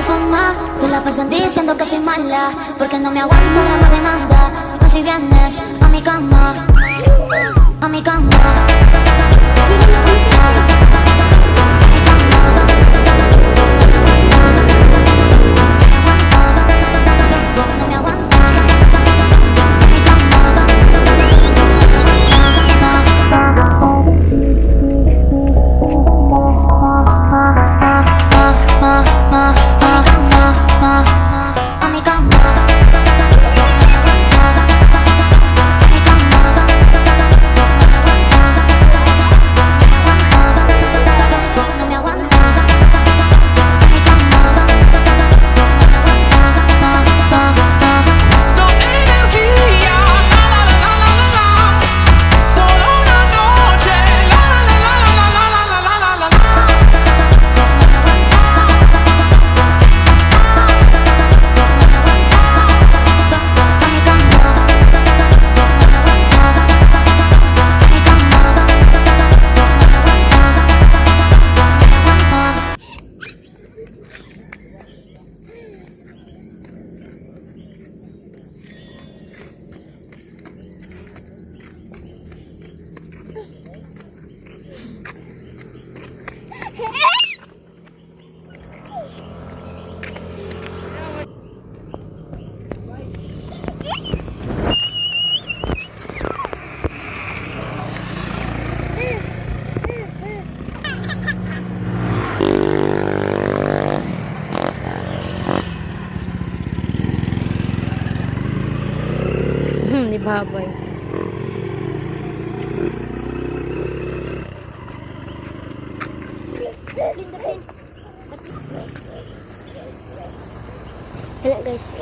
fumar, se la pasan diciendo que soy mala, porque no me aguanto drama de nada. Dime si vienes a mi cama, a mi cama. Ni Baboy. Hello guys,